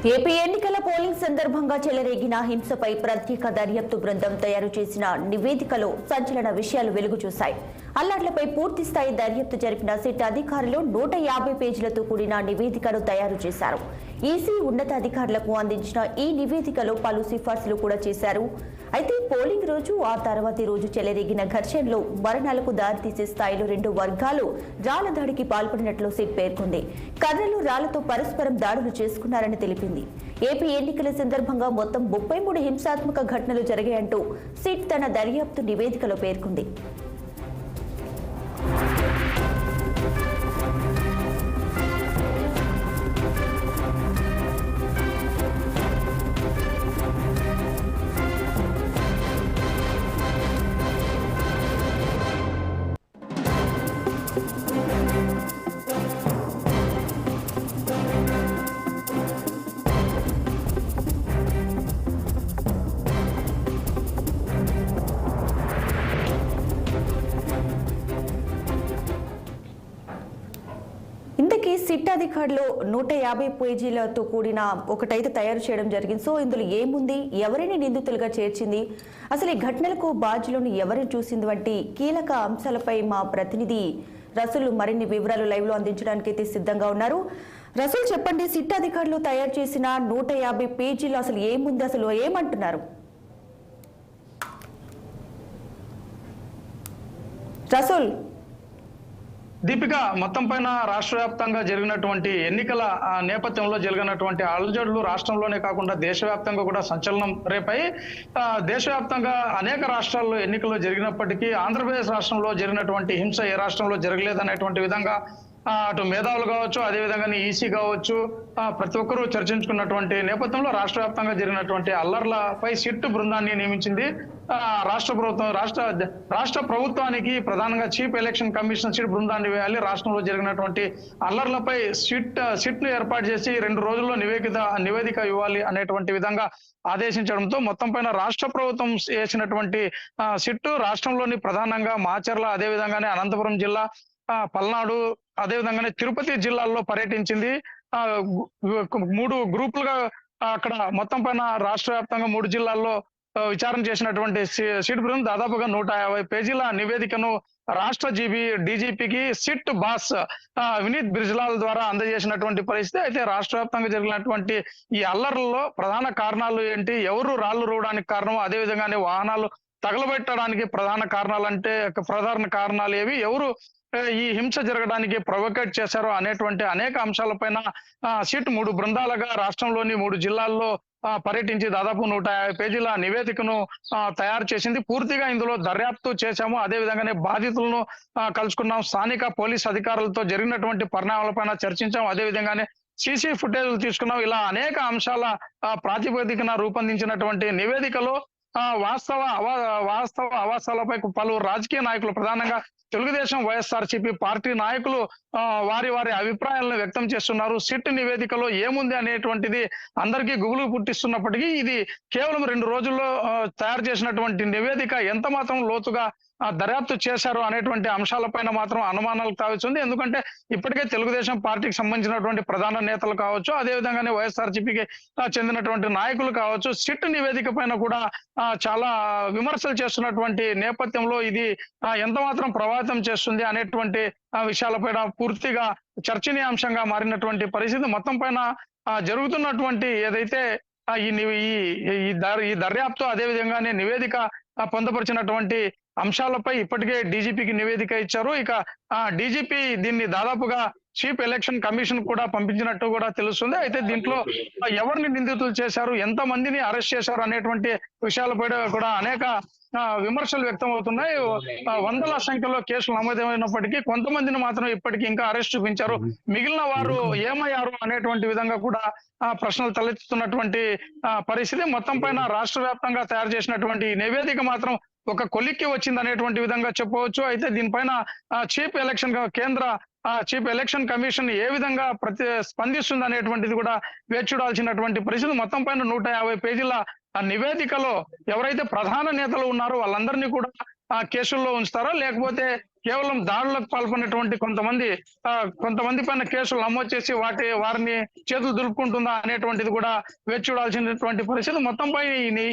AP ఎన్నికల polling సందర్భంగా చెలరేగిన హింసపై ప్రత్యేక దర్యాప్తు బృందం తయారు చేసిన నివేదికలో సంచలన విషయాలు వెలుగు చూశాయి. అల్లర్లపై పూర్తి స్థాయి దర్యాప్తు జరిపిన సిట్ అధికారులు 150 పేజీలతో కూడిన నివేదికను తయారు చేశారు. ఈసీ ఉన్నతాధికారులకు అందించిన ఈ నివేదికలో పలు సిఫార్సులు కూడా చేశారు. అయితే పోలింగ్ రోజు ఆ తర్వాతి రోజు చెలరేగిన ఘర్షణలో మరణాలకు దారితీసే స్థాయిలో 2 వర్గాలు రాళ్ల దాడికి పాల్పడినట్లు సిట్ పేర్కొంది. కర్రలు రాళ్లతో పరస్పరం దాడులు చేసుకున్నారని తెలిపింది. ఏపీ ఎన్నికల సందర్భంగా మొత్తం 33 హింసాత్మక ఘటనలు జరిగాయంటూ సిట్ తన దర్యాప్తు నివేదికలో పేర్కొంది. ఇంతకీ సిట్ అధికారులు 150 పేజీలతో కూడిన ఒకటైతే తయారు చేయడం జరిగింది. సో ఇందులో ఏముంది, ఎవరిని నిందితులుగా చేర్చింది, అసలు ఈ ఘటనలకు బాధ్యులను ఎవరిని చూసింది వంటి కీలక అంశాలపై మా ప్రతినిధి రసూల్ మరిన్ని వివరాలు లైవ్ లో అందించడానికి అయితే సిద్ధంగా ఉన్నారు. రసూల్, చెప్పండి, సిట్ అధికారులు తయారు చేసిన 150 పేజీలు అసలు ఏముంది, అసలు ఏమంటున్నారు? రసూల్. దీపిక, మొత్తం పైన రాష్ట్ర వ్యాప్తంగా జరిగినటువంటి ఎన్నికల నేపథ్యంలో జరిగినటువంటి అలజడులు రాష్ట్రంలోనే కాకుండా దేశవ్యాప్తంగా కూడా సంచలనం రేపాయి. దేశవ్యాప్తంగా అనేక రాష్ట్రాల్లో ఎన్నికలు జరిగినప్పటికీ ఆంధ్రప్రదేశ్ రాష్ట్రంలో జరిగినటువంటి హింస ఏ రాష్ట్రంలో జరగలేదనేటువంటి విధంగా అటు మేధావులు కావచ్చు, అదేవిధంగా ఈసీ కావచ్చు, ప్రతి ఒక్కరూ చర్చించుకున్నటువంటి నేపథ్యంలో రాష్ట్ర వ్యాప్తంగా జరిగినటువంటి అల్లర్లపై సిట్ బృందాన్ని నియమించింది రాష్ట్ర ప్రభుత్వం. రాష్ట్ర ప్రభుత్వానికి ప్రధానంగా చీఫ్ ఎలక్షన్ కమిషన్ సిట్ బృందాన్ని వేయాలి. రాష్ట్రంలో జరిగినటువంటి అల్లర్లపై సిట్ ను ఏర్పాటు చేసి 2 రోజుల్లో నివేదిక ఇవ్వాలి అనేటువంటి విధంగా ఆదేశించడంతో మొత్తం పైన రాష్ట్ర ప్రభుత్వం వేసినటువంటి సిట్ రాష్ట్రంలోని ప్రధానంగా మాచర్ల, అదేవిధంగానే అనంతపురం జిల్లా, పల్నాడు, అదేవిధంగానే తిరుపతి జిల్లాల్లో పర్యటించింది. 3 గ్రూపులుగా అక్కడ మొత్తం పైన రాష్ట్ర వ్యాప్తంగా 3 జిల్లాల్లో విచారణ చేసినటువంటి సిట్ బృందం దాదాపుగా 150 పేజీల నివేదికను రాష్ట్ర డీజీపీకి సిట్ బాస్ వినీత్ బిర్జ్లాల్ ద్వారా అందజేసినటువంటి పరిస్థితి. అయితే రాష్ట్ర వ్యాప్తంగా జరిగినటువంటి ఈ అల్లర్లలో ప్రధాన కారణాలు ఏంటి, ఎవరు రాళ్లు రువడానికి కారణం, అదేవిధంగానే వాహనాలు తగలబెట్టడానికి ప్రధాన కారణాలు ఏవి, ఎవరు ఈ హింస జరగడానికి ప్రొవోకేట్ చేశారో అనేటువంటి అనేక అంశాలపైన సిట్ 3 బృందాలుగా రాష్ట్రంలోని 3 జిల్లాల్లో పర్యటించి దాదాపు 150 పేజీల నివేదికను తయారు చేసింది. పూర్తిగా ఇందులో దర్యాప్తు చేశాము, అదేవిధంగానే బాధితులను కలుసుకున్నాం, స్థానిక పోలీస్ అధికారులతో జరిగినటువంటి పరిణామాలపైన చర్చించాం, అదేవిధంగానే సీసీ ఫుటేజ్ తీసుకున్నాం. ఇలా అనేక అంశాల ప్రాతిపదికన రూపొందించినటువంటి నివేదికలో వాస్తవ అవాస్తవాలపై పలువురు రాజకీయ నాయకులు, ప్రధానంగా తెలుగుదేశం, వైఎస్ఆర్సీపీ పార్టీ నాయకులు వారి అభిప్రాయాలను వ్యక్తం చేస్తున్నారు. సిట్ నివేదికలో ఏముంది అనేటువంటిది అందరికీ గుబులు పుట్టిస్తున్నప్పటికీ ఇది కేవలం 2 రోజుల్లో తయారు చేసినటువంటి నివేదిక ఎంత మాత్రం లోతుగా దర్యాప్తు చేశారు అనేటువంటి అంశాలపైన మాత్రం అనుమానాలు తావిస్తుంది. ఎందుకంటే ఇప్పటికే తెలుగుదేశం పార్టీకి సంబంధించినటువంటి ప్రధాన నేతలు కావచ్చు, అదేవిధంగానే వైఎస్ఆర్సీపీకి చెందినటువంటి నాయకులు కావచ్చు, సిట్ నివేదిక పైన కూడా చాలా విమర్శలు చేస్తున్నటువంటి నేపథ్యంలో ఇది ఎంత మాత్రం ప్రభావితం చేస్తుంది అనేటువంటి విషయాలపైన పూర్తిగా చర్చనీయాంశంగా మారినటువంటి పరిస్థితి. మొత్తం పైన జరుగుతున్నటువంటి ఏదైతే ఈ దర్యాప్తు, అదేవిధంగానే నివేదిక పొందపరిచినటువంటి అంశాలపై ఇప్పటికే డీజీపీకి నివేదిక ఇచ్చారు. ఇక డీజీపీ దీన్ని దాదాపుగా చీఫ్ ఎలక్షన్ కమిషన్ కూడా పంపించినట్టు కూడా తెలుస్తుంది. అయితే దీంట్లో ఎవరిని నిందితులు చేశారు, ఎంత మందిని అరెస్ట్ చేశారు అనేటువంటి విషయాలపై కూడా అనేక విమర్శలు వ్యక్తం అవుతున్నాయి. వందల సంఖ్యలో కేసులు నమోదైనప్పటికీ కొంతమందిని మాత్రం ఇప్పటికీ ఇంకా అరెస్ట్ చూపించారు. మిగిలిన వారు ఏమయ్యారు అనేటువంటి విధంగా కూడా ప్రశ్నలు తలెత్తుతున్నటువంటి పరిస్థితి. మొత్తం పైన రాష్ట్ర వ్యాప్తంగా తయారు చేసినటువంటి నివేదిక మాత్రం ఒక కొలిక్కి వచ్చింది అనేటువంటి విధంగా చెప్పవచ్చు. అయితే దీనిపైన కేంద్ర చీఫ్ ఎలక్షన్ కమిషన్ ఏ విధంగా స్పందిస్తుంది అనేటువంటిది కూడా వేచి చూడాల్సినటువంటి పరిస్థితి. మొత్తం పైన 150 పేజీల నివేదికలో ఎవరైతే ప్రధాన నేతలు ఉన్నారో వాళ్ళందరినీ కూడా కేసుల్లో ఉంచుతారా, లేకపోతే కేవలం దాడులకు పాల్పడినటువంటి కొంతమంది పైన కేసులు నమోదు చేసి వారిని చేతులు దులుపుకుంటుందా అనేటువంటిది కూడా వేచి చూడాల్సినటువంటి పరిస్థితి. మొత్తంపై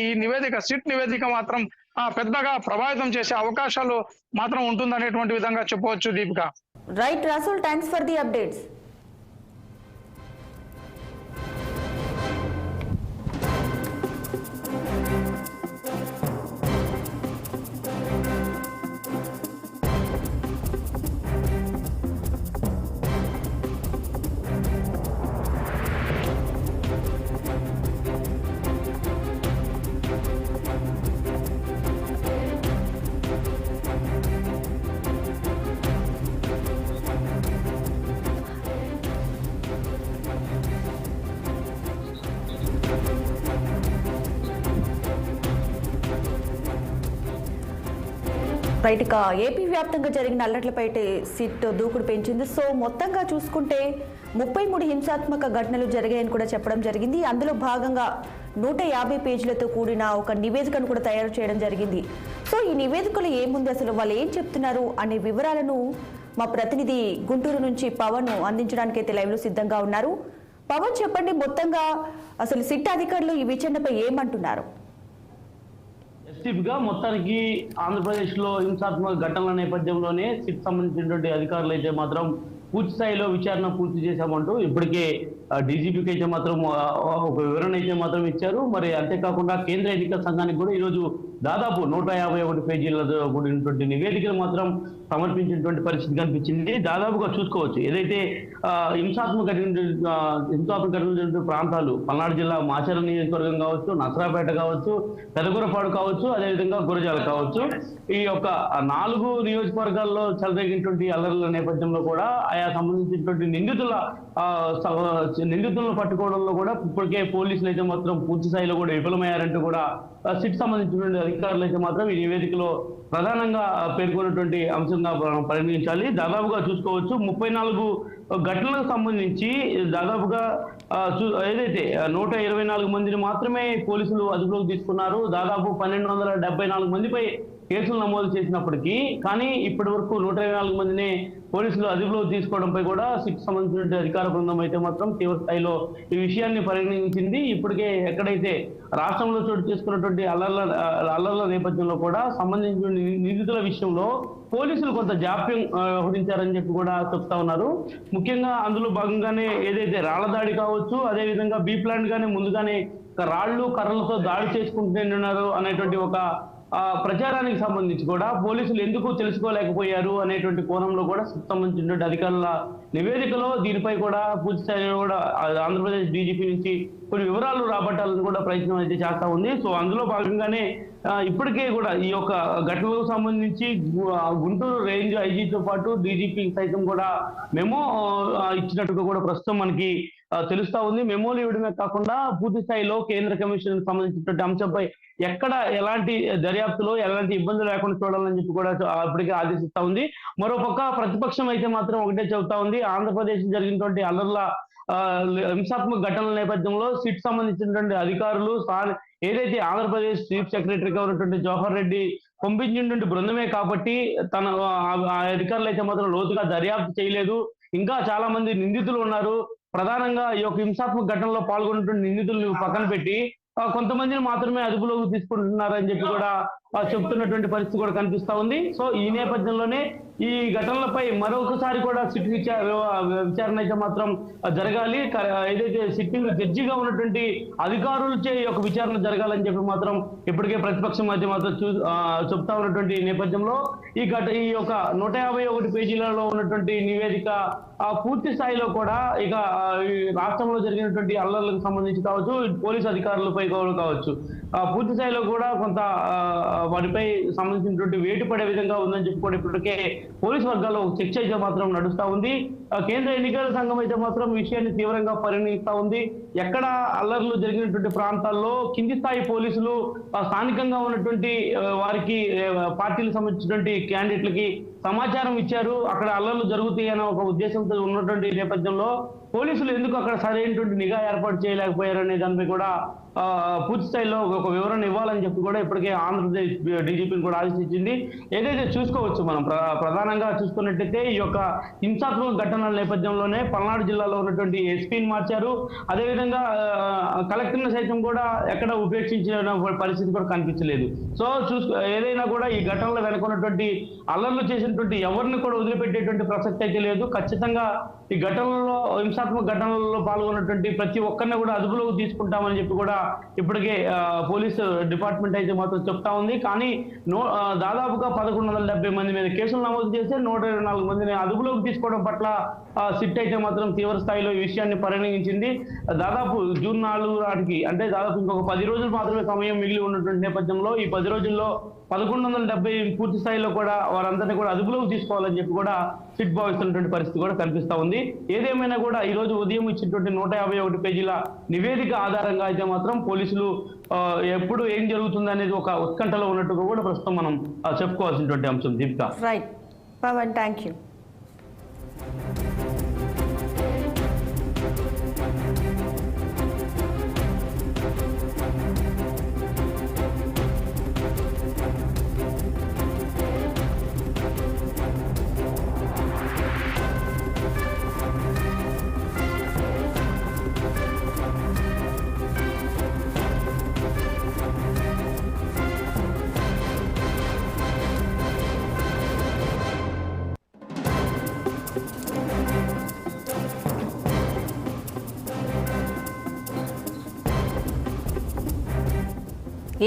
ఈ నివేదిక సిట్ నివేదిక మాత్రం పెద్దగా ప్రభావితం చేసే అవకాశాలు మాత్రం ఉంటుందనేటువంటి విధంగా చెప్పవచ్చు. Deepika. Right Rasul, thanks for the updates. Right, ఇక ఏపీ వ్యాప్తంగా జరిగిన అల్లర్లపై సిట్ దూకుడు పెంచింది. సో మొత్తంగా చూసుకుంటే 33 హింసాత్మక ఘటనలు జరిగాయని కూడా చెప్పడం జరిగింది. అందులో భాగంగా 150 పేజీలతో కూడిన ఒక నివేదికను కూడా తయారు చేయడం జరిగింది. సో ఈ నివేదికలో ఏముంది, అసలు వాళ్ళు ఏం చెప్తున్నారు అనే వివరాలను మా ప్రతినిధి గుంటూరు నుంచి పవన్ అందించడానికి అయితే లైవ్ లో సిద్ధంగా ఉన్నారు. పవన్, చెప్పండి, మొత్తంగా అసలు సిట్ అధికారులు ఈ విచారణపై ఏమంటున్నారు? ఎస్టీపీగా మొత్తానికి ఆంధ్రప్రదేశ్ లో హింసాత్మక ఘటనల నేపథ్యంలోనే సిట్ సంబంధించినటువంటి అధికారులు అయితే మాత్రం పూర్తి స్థాయిలో విచారణ పూర్తి చేశామంటూ ఇప్పటికే డీజీపీకి అయితే మాత్రం ఒక వివరణ అయితే మాత్రం ఇచ్చారు. మరి అంతేకాకుండా కేంద్ర ఎన్నికల సంఘానికి కూడా ఈరోజు దాదాపు 151 పేజీలతో కూడినటువంటి నివేదికలు మాత్రం సమర్పించినటువంటి పరిస్థితి కనిపించింది. దాదాపుగా చూసుకోవచ్చు, ఏదైతే హింసాత్మక ఘటనలు ప్రాంతాలు పల్నాడు జిల్లా మాచర్ల నియోజకవర్గం కావచ్చు, నసరాపేట కావచ్చు, పెదకూరపాడు కావచ్చు, అదేవిధంగా గురజాల కావచ్చు, ఈ యొక్క 4 నియోజకవర్గాల్లో చెలరేగినటువంటి అల్లర్ల నేపథ్యంలో కూడా ఆయా సంబంధించినటువంటి నిందితులను పట్టుకోవడంలో కూడా ఇప్పటికే పోలీసులు అయితే మాత్రం పూర్తి స్థాయిలో కూడా విఫలమయ్యారంటూ కూడా సిట్ సంబంధించినటువంటి అధికారులు అయితే మాత్రం ఈ నివేదికలో ప్రధానంగా పేర్కొన్నటువంటి అంశంగా పరిగణించాలి. దాదాపుగా చూసుకోవచ్చు, 34 ఘటనలకు సంబంధించి దాదాపుగా ఏదైతే 124 మందిని మాత్రమే పోలీసులు అదుపులోకి తీసుకున్నారు. దాదాపు 1274 మందిపై కేసులు నమోదు చేసినప్పటికీ కానీ ఇప్పటి వరకు 124 మందిని పోలీసులు అదుపులోకి తీసుకోవడంపై కూడా సిట్ సంబంధించిన అధికార బృందం అయితే మాత్రం తీవ్ర స్థాయిలో ఈ విషయాన్ని పరిగణించింది. ఇప్పటికే ఎక్కడైతే రాష్ట్రంలో చోటు చేసుకున్నటువంటి అల్లర్ల నేపథ్యంలో కూడా సంబంధించిన నిందితుల విషయంలో పోలీసులు కొంత జాప్యం వ్యవహరించారని చెప్పి కూడా చెప్తా ఉన్నారు. ముఖ్యంగా అందులో భాగంగానే ఏదైతే రాళ్ల దాడి కావచ్చు, అదేవిధంగా బీ ప్లాంట్ గానే ముందుగానే రాళ్లు కర్రలతో దాడి చేసుకుంటున్నారు అనేటువంటి ఒక ప్రచారానికి సంబంధించి కూడా పోలీసులు ఎందుకు తెలుసుకోలేకపోయారు అనేటువంటి కోణంలో కూడా సంబంధించినటువంటి అధికారుల నివేదికలో దీనిపై కూడా పూర్తి స్థాయిలో కూడా ఆంధ్రప్రదేశ్ డీజీపీ నుంచి కొన్ని వివరాలు రాబట్టాలని కూడా ప్రయత్నం అయితే చేస్తా ఉంది. సో అందులో భాగంగానే ఇప్పటికే కూడా ఈ యొక్క ఘటనలకు సంబంధించి గుంటూరు రేంజ్ ఐజీతో పాటు డీజీపీ సైతం కూడా మెమో ఇచ్చినట్టుగా కూడా ప్రస్తుతం మనకి తెలుస్తా ఉంది. మెమోలు ఇవ్వడమే కాకుండా పూర్తి స్థాయిలో కేంద్ర కమిషన్ సంబంధించినటువంటి అంశంపై ఎక్కడ ఎలాంటి దర్యాప్తులో ఎలాంటి ఇబ్బందులు లేకుండా చూడాలని చెప్పి కూడా ఇప్పటికే ఆదేశిస్తా ఉంది. మరోపక్క ప్రతిపక్షం అయితే మాత్రం ఒకటే చెబుతా ఉంది, ఆంధ్రప్రదేశ్ జరిగినటువంటి అల్లర్ల హింసాత్మక ఘటనల నేపథ్యంలో సిట్ సంబంధించినటువంటి అధికారులు ఏదైతే ఆంధ్రప్రదేశ్ చీఫ్ సెక్రటరీగా ఉన్నటువంటి జవహర్ రెడ్డి పంపించినటువంటి బృందమే కాబట్టి తన అధికారులు అయితే మాత్రం లోతుగా దర్యాప్తు చేయలేదు. ఇంకా చాలా మంది నిందితులు ఉన్నారు. ప్రధానంగా ఈ యొక్క హింసాత్మక ఘటనలో పాల్గొన్నటువంటి నిందితులను పక్కన పెట్టి కొంతమందిని మాత్రమే అదుపులోకి తీసుకుంటున్నారని చెప్పి కూడా చెప్తున్నటువంటి పరిస్థితి కూడా కనిపిస్తా ఉంది. సో ఈ నేపథ్యంలోనే ఈ ఘటనలపై మరొకసారి కూడా సిట్ విచారణ అయితే మాత్రం జరగాలి. ఏదైతే సిట్టింగ్ జడ్జిగా ఉన్నటువంటి అధికారులచే ఈ యొక్క విచారణ జరగాలని చెప్పి మాత్రం ఇప్పటికే ప్రతిపక్షం అయితే మాత్రం చెప్తా ఉన్నటువంటి నేపథ్యంలో ఈ యొక్క 151 పేజీలలో ఉన్నటువంటి నివేదిక పూర్తి స్థాయిలో కూడా ఇక రాష్ట్రంలో జరిగినటువంటి అల్లర్లకు సంబంధించి కావచ్చు, పోలీసు అధికారులపై కావచ్చు, పూర్తి స్థాయిలో కూడా కొంత వాటిపై సంబంధించినటువంటి వేటు పడే విధంగా ఉందని చెప్పి కూడా ఇప్పటికే పోలీసు వర్గాల్లో చర్చ అయితే మాత్రం నడుస్తా ఉంది. కేంద్ర ఎన్నికల సంఘం అయితే మాత్రం విషయాన్ని తీవ్రంగా పరిగణిస్తా ఉంది. ఎక్కడ అల్లర్లు జరిగినటువంటి ప్రాంతాల్లో కింది స్థాయి పోలీసులు స్థానికంగా ఉన్నటువంటి వారికి పార్టీలకు సంబంధించినటువంటి క్యాండిడేట్లకి సమాచారం ఇచ్చారు, అక్కడ అల్లర్లు జరుగుతాయి అనే ఒక ఉద్దేశంతో ఉన్నటువంటి నేపథ్యంలో పోలీసులు ఎందుకు అక్కడ సరైనటువంటి నిఘా ఏర్పాటు చేయలేకపోయారు అనే దానిపై కూడా పూర్తి స్థాయిలో ఒక వివరణ ఇవ్వాలని చెప్పి కూడా ఇప్పటికే ఆంధ్రప్రదేశ్ డీజీపీని కూడా ఆదేశించింది. ఏదైతే చూసుకోవచ్చు మనం ప్రధానంగా చూసుకున్నట్టయితే ఈ యొక్క హింసాత్మక ఘటనల నేపథ్యంలోనే పల్నాడు జిల్లాలో ఉన్నటువంటి ఎస్పీని మార్చారు. అదేవిధంగా కలెక్టర్ని సైతం కూడా ఎక్కడ ఉపేక్షించిన పరిస్థితి కూడా కనిపించలేదు. సో ఏదైనా కూడా ఈ ఘటనలో వెనుకున్నటువంటి అల్లర్లు చేసినటువంటి ఎవరిని కూడా వదిలిపెట్టేటువంటి ప్రసక్తి అయితే లేదు. ఖచ్చితంగా ఈ ఘటనలో హింసాత్మక ఘటనలలో పాల్గొన్నటువంటి ప్రతి ఒక్కరిని కూడా అదుపులోకి తీసుకుంటామని చెప్పి కూడా ఇప్పటికే పోలీసు డిపార్ట్మెంట్ అయితే మాత్రం చెప్తా ఉంది. కానీ దాదాపుగా 1170 మంది మీద కేసులు నమోదు చేస్తే 124 మందిని అదుపులోకి తీసుకోవడం పట్ల సిట్ అయితే మాత్రం తీవ్ర స్థాయిలో ఈ విషయాన్ని పరిగణించింది. దాదాపు జూన్ 4 నాటికి అంటే దాదాపు ఇంకొక 10 రోజులు మాత్రమే సమయం మిగిలి ఉన్నటువంటి నేపథ్యంలో ఈ 10 రోజుల్లో 1170 పూర్తి స్థాయిలో కూడా వారందరినీ కూడా అదుపులోకి తీసుకోవాలని చెప్పి కూడా సిట్ భావిస్తున్నటువంటి పరిస్థితి కూడా కనిపిస్తా ఉంది. ఏదేమైనా కూడా ఈ రోజు ఉదయం ఇచ్చినటువంటి 151 పేజీల నివేదిక ఆధారంగా అయితే మాత్రం పోలీసులు ఎప్పుడు ఏం జరుగుతుంది అనేది ఒక ఉత్కంఠలో ఉన్నట్టుగా కూడా ప్రస్తుతం మనం చెప్పుకోవాల్సినటువంటి అంశం. Deepika. Right Pawan, thank you.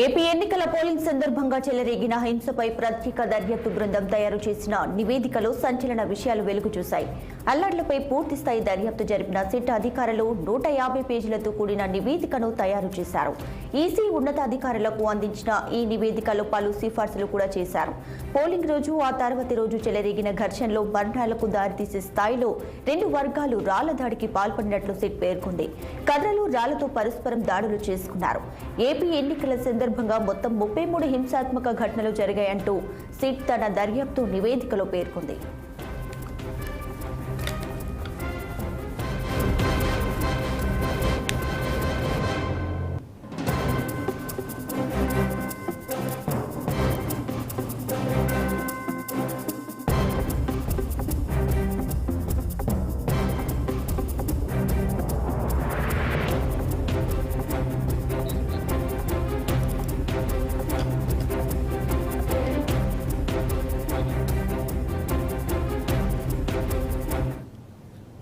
AP ఎన్నికల పోలింగ్ సందర్భంగా చెలరేగిన హింసపై ప్రత్యేక దర్యాప్తు బృందం తయారు చేసిన నివేదికలో సంచలన విషయాలు వెలుగు చూశాయి. అల్లర్లపై పూర్తి స్థాయి దర్యాప్తు జరిపిన సిట్ అధికారులు 150 పేజీలతో కూడిన నివేదికను తయారు చేశారు. ఈసీ ఉన్నతాధికారులకు అందించిన ఈ నివేదికలో పలు సిఫార్సులు కూడా చేశారు. పోలింగ్ రోజు ఆ తర్వాతి రోజు చెలరేగిన ఘర్షణలో మరణాలకు దారితీసే స్థాయిలో 2 వర్గాలు రాళ్ల దాడికి పాల్పడినట్లు సిట్ పేర్కొంది. కర్రలు రాళ్లతో పరస్పరం దాడులు చేసుకున్నారు. ఏపీ ఎన్నికల సందర్భంగా మొత్తం 33 హింసాత్మక ఘటనలు జరిగాయంటూ సిట్ తన దర్యాప్తు నివేదికలో పేర్కొంది.